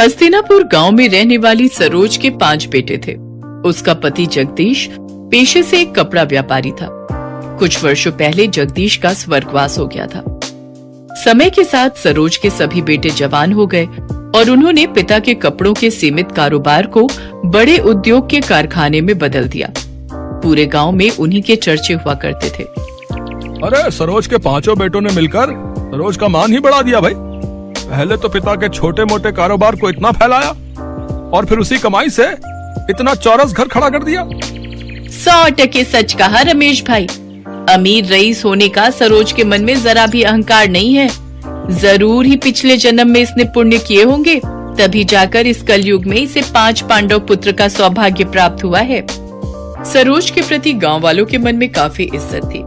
हस्तिनापुर गांव में रहने वाली सरोज के 5 बेटे थे। उसका पति जगदीश पेशे से एक कपड़ा व्यापारी था। कुछ वर्षों पहले जगदीश का स्वर्गवास हो गया था। समय के साथ सरोज के सभी बेटे जवान हो गए और उन्होंने पिता के कपड़ों के सीमित कारोबार को बड़े उद्योग के कारखाने में बदल दिया। पूरे गांव में उन्हीं के चर्चे हुआ करते थे। अरे सरोज के 5 बेटों ने मिलकर सरोज का मान ही बढ़ा दिया भाई। पहले तो पिता के छोटे मोटे कारोबार को इतना फैलाया और फिर उसी कमाई से इतना चौरस घर खड़ा कर दिया। 100% सच कहा रमेश भाई। अमीर रईस होने का सरोज के मन में जरा भी अहंकार नहीं है। जरूर ही पिछले जन्म में इसने पुण्य किए होंगे, तभी जाकर इस कलयुग में इसे 5 पांडव पुत्र का सौभाग्य प्राप्त हुआ है। सरोज के प्रति गांव वालों के मन में काफी इज्जत थी।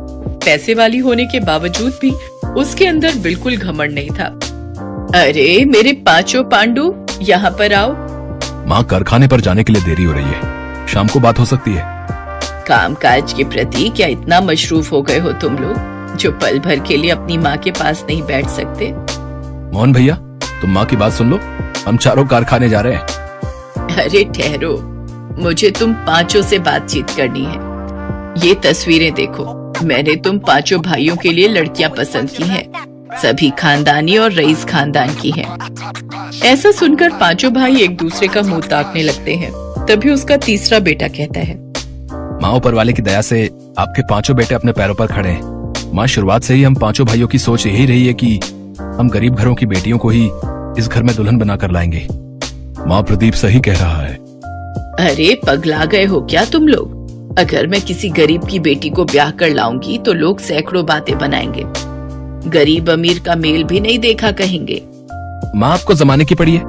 पैसे वाली होने के बावजूद भी उसके अंदर बिल्कुल घमंड नहीं था। अरे मेरे 5 पांडु, यहाँ पर आओ। माँ, कारखाने पर जाने के लिए देरी हो रही है, शाम को बात हो सकती है। कामकाज के प्रति क्या इतना मशरूफ हो गए हो तुम लोग, जो पल भर के लिए अपनी माँ के पास नहीं बैठ सकते? मोहन भैया, तुम माँ की बात सुन लो, हम चारों कारखाने जा रहे हैं। अरे ठहरो, मुझे तुम 5 से बातचीत करनी है। ये तस्वीरें देखो, मैंने तुम 5 भाइयों के लिए लड़कियां पसंद की हैं। सभी खानदानी और रईस खानदान की हैं। ऐसा सुनकर 5 भाई एक दूसरे का मुंह ताकने लगते हैं। तभी उसका तीसरा बेटा कहता है, माँ, ऊपर वाले की दया से आपके 5 बेटे अपने पैरों पर खड़े हैं। माँ, शुरुआत से ही हम 5 भाइयों की सोच यही रही है कि हम गरीब घरों की बेटियों को ही इस घर में दुल्हन बनाकर लाएंगे। माँ, प्रदीप सही कह रहा है। अरे पगला गए हो क्या तुम लोग? अगर मैं किसी गरीब की बेटी को ब्याह कर लाऊंगी तो लोग सैकड़ों बातें बनाएंगे। गरीब अमीर का मेल भी नहीं देखा कहेंगे। माँ, आपको जमाने की पड़ी है,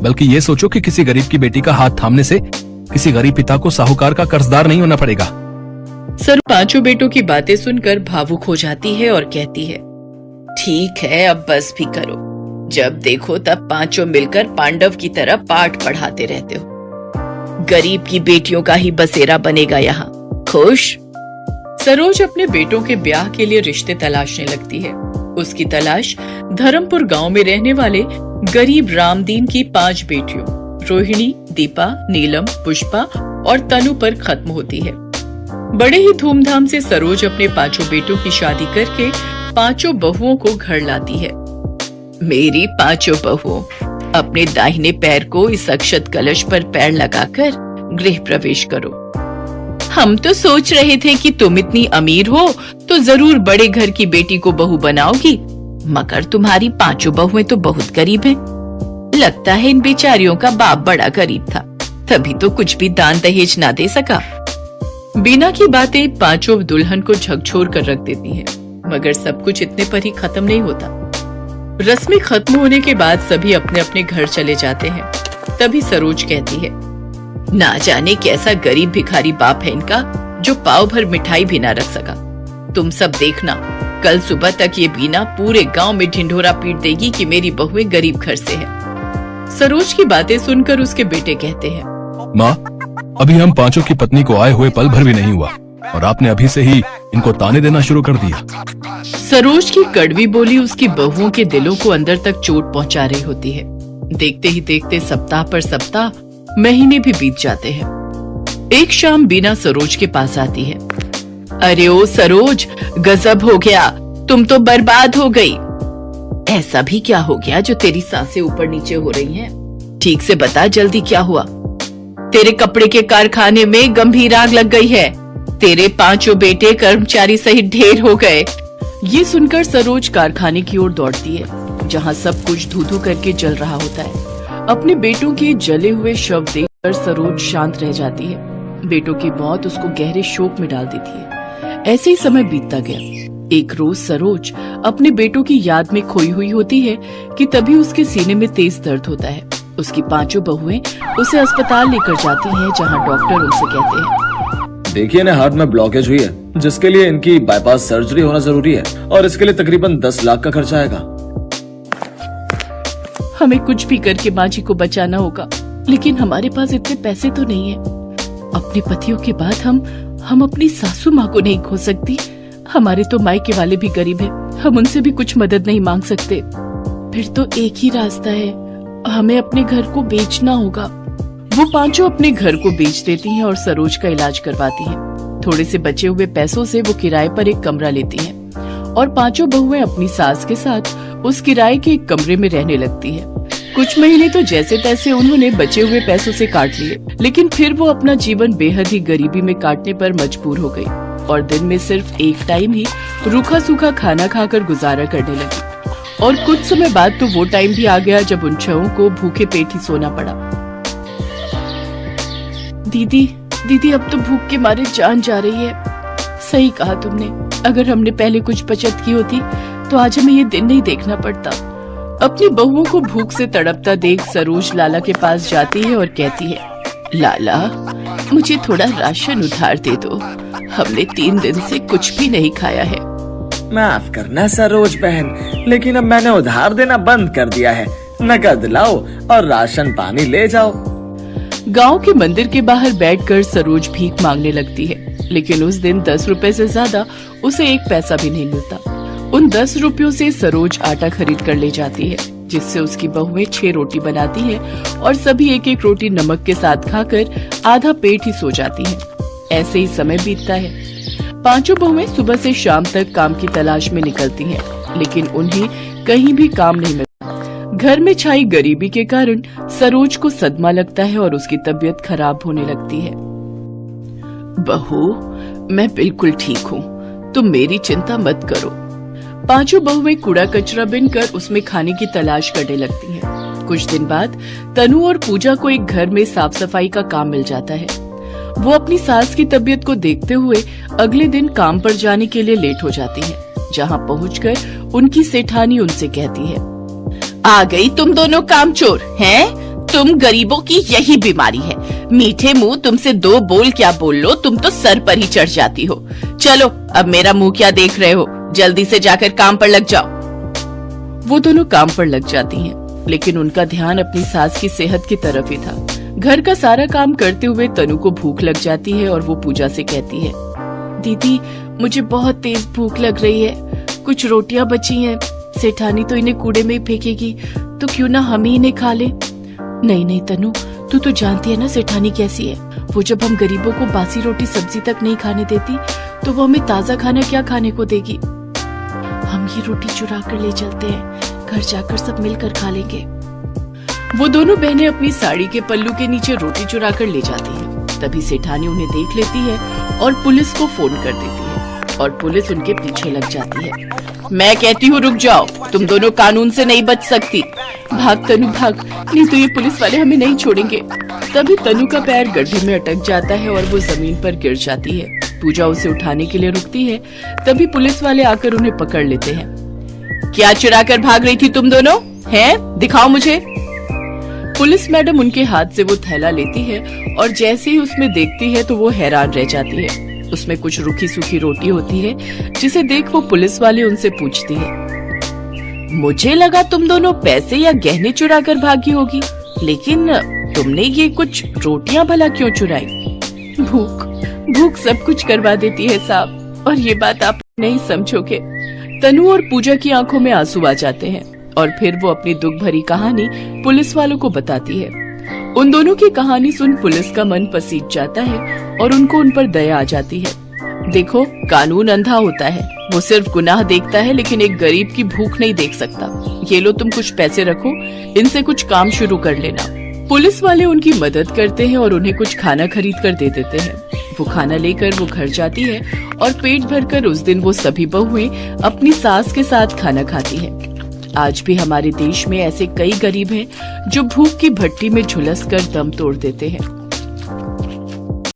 बल्कि ये सोचो कि किसी गरीब की बेटी का हाथ थामने से किसी गरीब पिता को साहूकार का कर्जदार नहीं होना पड़ेगा। सर 5 बेटों की बातें सुनकर भावुक हो जाती है और कहती है, ठीक है, अब बस भी करो। जब देखो तब 5 मिलकर पांडव की तरह पाठ पढ़ाते रहते हो। गरीब की बेटियों का ही बसेरा बनेगा यहाँ। खुश? सरोज अपने बेटों के ब्याह के लिए रिश्ते तलाशने लगती है। उसकी तलाश धर्मपुर गांव में रहने वाले गरीब रामदीन की 5 बेटियों रोहिणी, दीपा, नीलम, पुष्पा और तनु पर खत्म होती है। बड़े ही धूमधाम से सरोज अपने 5 बेटों की शादी करके 5 बहुओं को घर लाती है। मेरी 5 बहुओं, अपने दाहिने पैर को इस अक्षत कलश पर पैर लगाकर गृह प्रवेश करो। हम तो सोच रहे थे कि तुम इतनी अमीर हो तो जरूर बड़े घर की बेटी को बहू बनाओगी, मगर तुम्हारी 5 बहुएं तो बहुत गरीब हैं। लगता है इन बेचारियों का बाप बड़ा गरीब था, तभी तो कुछ भी दान दहेज ना दे सका। बीना की बातें 5 दुल्हन को झकझोर कर रख देती हैं, मगर सब कुछ इतने पर ही खत्म नहीं होता। रस्में खत्म होने के बाद सभी अपने अपने घर चले जाते हैं। तभी सरोज कहती है, ना जाने कैसा गरीब भिखारी बाप है इनका, जो पाव भर मिठाई भी ना रख सका। तुम सब देखना, कल सुबह तक ये बीना पूरे गांव में ढिंढोरा पीट देगी कि मेरी बहुएं गरीब घर से है। सरोज की बातें सुनकर उसके बेटे कहते हैं, माँ, अभी हम 5 की पत्नी को आए हुए पल भर भी नहीं हुआ और आपने अभी से ही इनको ताने देना शुरू कर दिया। सरोज की कड़वी बोली उसकी बहुओं के दिलों को अंदर तक चोट पहुंचा रही होती है। देखते ही देखते सप्ताह पर सप्ताह, महीने भी बीत जाते हैं। एक शाम बीना सरोज के पास आती है। अरे ओ सरोज, गजब हो गया, तुम तो बर्बाद हो गई। ऐसा भी क्या हो गया जो तेरी सांसें ऊपर नीचे हो रही हैं? ठीक से बता, जल्दी क्या हुआ? तेरे कपड़े के कारखाने में गंभीर आग लग गई है। तेरे 5 बेटे कर्मचारी सहित ढेर हो गए। ये सुनकर सरोज कारखाने की ओर दौड़ती है, जहाँ सब कुछ धू धू करके जल रहा होता है। अपने बेटों के जले हुए शव देखकर सरोज शांत रह जाती है। बेटों की मौत उसको गहरे शोक में डाल देती है। ऐसे ही समय बीतता गया। एक रोज सरोज अपने बेटों की याद में खोई हुई होती है कि तभी उसके सीने में तेज दर्द होता है। उसकी 5 बहुएं उसे अस्पताल लेकर जाती हैं, जहां डॉक्टर उनसे कहते हैं, देखिए ना, हार्ट में ब्लॉकेज हुई है, जिसके लिए इनकी बाईपास सर्जरी होना जरूरी है और इसके लिए तकरीबन 10 लाख का खर्चा आएगा। हमें कुछ भी करके माँ जी को बचाना होगा, लेकिन हमारे पास इतने पैसे तो नहीं है। अपने पतियों के बाद हम अपनी सासू माँ को नहीं खो सकती। हमारे तो मायके वाले भी गरीब हैं, हम उनसे भी कुछ मदद नहीं मांग सकते। फिर तो एक ही रास्ता है, हमें अपने घर को बेचना होगा। वो पांचों अपने घर को बेच देती हैं और सरोज का इलाज करवाती हैं। थोड़े से बचे हुए पैसों से वो किराए पर एक कमरा लेती हैं और पांचों बहुएं अपनी सास के साथ उस किराए के एक कमरे में रहने लगती है। कुछ महीने तो जैसे तैसे उन्होंने बचे हुए पैसों से काट लिए, लेकिन फिर वो अपना जीवन बेहद ही गरीबी में काटने पर मजबूर हो गई और दिन में सिर्फ एक टाइम ही रूखा सूखा खाना खाकर गुजारा करने लगी। और कुछ समय बाद तो वो टाइम भी आ गया जब उन छहों को भूखे पेट ही सोना पड़ा। दीदी अब तो भूख के मारे जान जा रही है। सही कहा तुमने, अगर हमने पहले कुछ बचत की होती तो आज हमें ये दिन नहीं देखना पड़ता। अपनी बहुओं को भूख से तड़पता देख सरोज लाला के पास जाती है और कहती है, लाला मुझे थोड़ा राशन उधार दे दो, हमने 3 दिन से कुछ भी नहीं खाया है। माफ करना सरोज बहन, लेकिन अब मैंने उधार देना बंद कर दिया है। नकद लाओ और राशन पानी ले जाओ। गांव के मंदिर के बाहर बैठकर सरोज भीख मांगने लगती है, लेकिन उस दिन 10 रुपए से ज्यादा उसे 1 पैसा भी नहीं मिलता। उन 10 रुपयों से सरोज आटा खरीद कर ले जाती है, जिससे उसकी बहुएं 6 रोटी बनाती है और सभी 1-1 रोटी नमक के साथ खाकर आधा पेट ही सो जाती हैं। ऐसे ही समय बीतता है। पांचों बहुएं सुबह से शाम तक काम की तलाश में निकलती हैं, लेकिन उन्हें कहीं भी काम नहीं मिलता। घर में छाई गरीबी के कारण सरोज को सदमा लगता है और उसकी तबीयत खराब होने लगती है। बहू, मैं बिल्कुल ठीक हूँ, तुम मेरी चिंता मत करो। पांचों बहुएं कूड़ा कचरा बिनकर उसमें खाने की तलाश करने लगती हैं। कुछ दिन बाद तनु और पूजा को एक घर में साफ सफाई का काम मिल जाता है। वो अपनी सास की तबीयत को देखते हुए अगले दिन काम पर जाने के लिए लेट हो जाती हैं। जहाँ पहुँचकर उनकी सेठानी उनसे कहती है, आ गई तुम दोनों कामचोर हैं? तुम गरीबों की यही बीमारी है, मीठे मुंह तुमसे 2 बोल क्या बोल लो, तुम तो सर पर ही चढ़ जाती हो। चलो अब मेरा मुंह क्या देख रहे हो, जल्दी से जाकर काम पर लग जाओ। वो दोनों काम पर लग जाती हैं, लेकिन उनका ध्यान अपनी सास की सेहत की तरफ ही था। घर का सारा काम करते हुए तनु को भूख लग जाती है और वो पूजा से कहती है, दीदी मुझे बहुत तेज भूख लग रही है, कुछ रोटियां बची हैं, सेठानी तो इन्हें कूड़े में ही फेंकेगी, तो क्यों ना हम ही इन्हें खा ले। नहीं तनु, तू तो जानती है ना सेठानी कैसी है, वो जब हम गरीबों को बासी रोटी सब्जी तक नहीं खाने देती तो वो हमें ताजा खाना क्या खाने को देगी। हम ये रोटी चुरा कर ले चलते हैं, घर जाकर सब मिलकर खा लेंगे। वो दोनों बहनें अपनी साड़ी के पल्लू के नीचे रोटी चुरा कर ले जाती हैं। तभी सेठानी उन्हें देख लेती है और पुलिस को फोन कर देती है और पुलिस उनके पीछे लग जाती है। मैं कहती हूँ रुक जाओ, तुम दोनों कानून से नहीं बच सकती। भाग तनु भाग, नहीं तो ये पुलिस वाले हमें नहीं छोड़ेंगे। तभी तनु का पैर गड्ढे में अटक जाता है और वो जमीन पर गिर जाती है। पूजा उसे उठाने के लिए रुकती है, तभी पुलिस वाले आकर उन्हें पकड़ लेते हैं। क्या चुरा कर भाग रही थी तुम दोनों? हैं? दिखाओ मुझे। पुलिस मैडम उनके हाथ से वो थैला लेती है और जैसे ही उसमें देखती है तो वो हैरान रह जाती है। उसमें कुछ रूखी सूखी रोटी होती है, जिसे देख वो पुलिस वाले उनसे पूछती है, मुझे लगा तुम दोनों पैसे या गहने चुरा कर भागी होगी, लेकिन तुमने ये कुछ रोटियां भला क्यों चुराई? भूख सब कुछ करवा देती है साहब, और ये बात आप नहीं समझोगे। तनु और पूजा की आंखों में आंसू आ जाते हैं और फिर वो अपनी दुख भरी कहानी पुलिस वालों को बताती है। उन दोनों की कहानी सुन पुलिस का मन पसीज जाता है और उनको उन पर दया आ जाती है। देखो, कानून अंधा होता है, वो सिर्फ गुनाह देखता है लेकिन एक गरीब की भूख नहीं देख सकता। ये लो तुम कुछ पैसे रखो, इनसे कुछ काम शुरू कर लेना। पुलिस वाले उनकी मदद करते हैं और उन्हें कुछ खाना खरीद कर दे देते हैं। वो खाना लेकर वो घर जाती है और पेट भरकर उस दिन वो सभी बहुएं अपनी सास के साथ खाना खाती हैं। आज भी हमारे देश में ऐसे कई गरीब हैं जो भूख की भट्टी में झुलस कर दम तोड़ देते हैं।